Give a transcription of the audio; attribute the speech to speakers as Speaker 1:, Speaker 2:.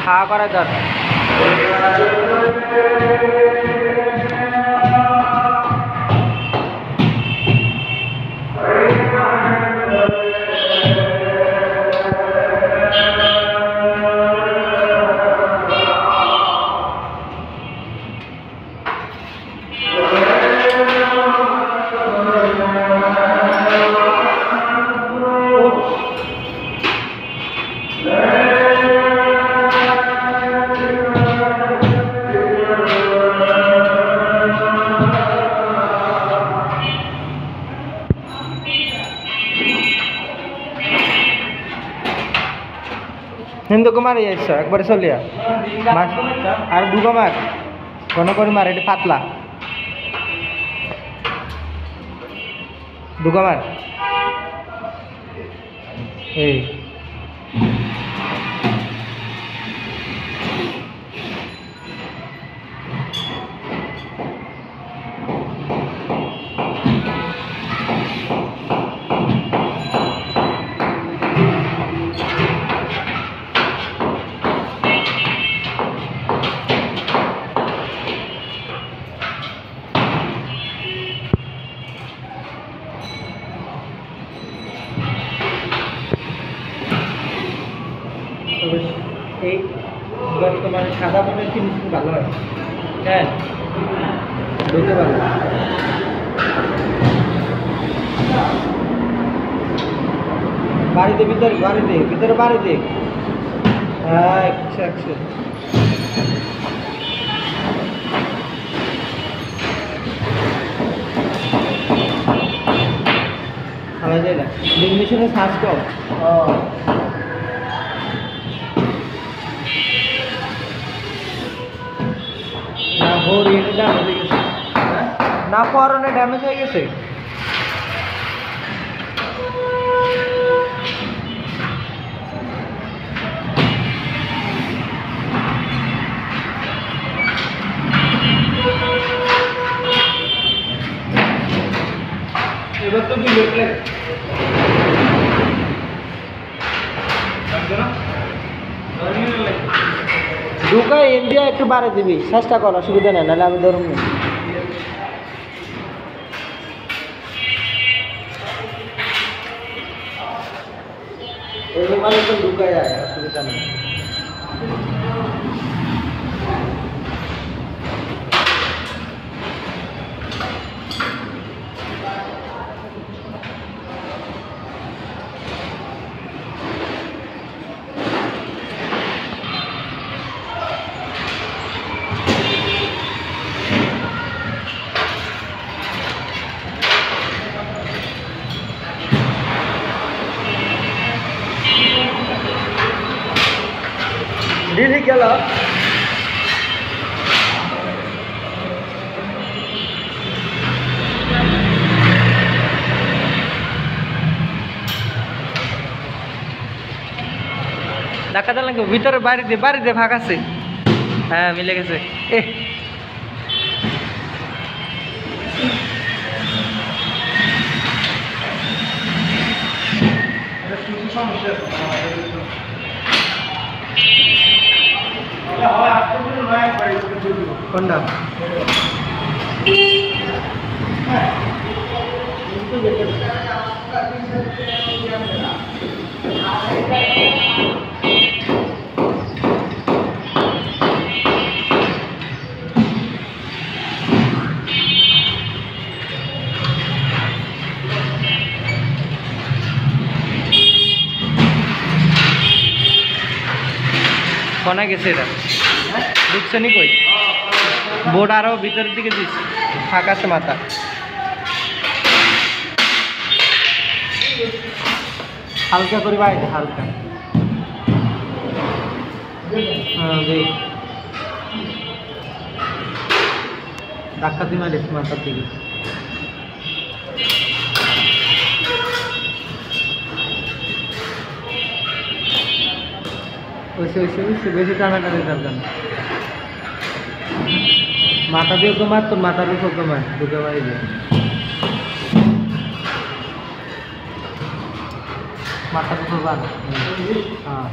Speaker 1: খাওয়া করা দরকার। হিন্দু কুমার এসছো একবারে চলিয়া আর দুগো মার ঘন করে মার এটা পাতলা দুগো মার এই এই বর্তমানে সাদা মনের জিনিস ভালো হয় হ্যাঁ বুঝতে পারো বাড়িতে ভিতরে বাড়িতে আচ্ছা আলাদা না মেশিনে সার্চ কর না পরনে ড্যামেজ হয়ে গেছে এবার তো ঢুকা ইন্ডিয়া একটু বাড়ে দিবি চেষ্টা কর অসুবিধা নেই নাহলে আমি ধরুন মানে তো ঢুকায় যায় অসুবিধা নেই দিদি গেল ধাক্কা দিলাম ভিতরে বাড়িতে ফাঁক আছে হ্যাঁ মিলে গেছে কোনটা কোনা গেছে এটা ঢুকছে নি কই বোর্ড আরো ভিতরের দিকে দিস ফাঁকা আছে মাথা হালকা করে বাইরে হালকা ডাক্তার মারিস মাথার দিকে বেশি টানাটানি দরকার না মাথা দিয়ে ওকে মার তোর মাথার উপর ওকে মার ঢুকে মারি দিয়ে মাথা তুলবান হ্যাঁ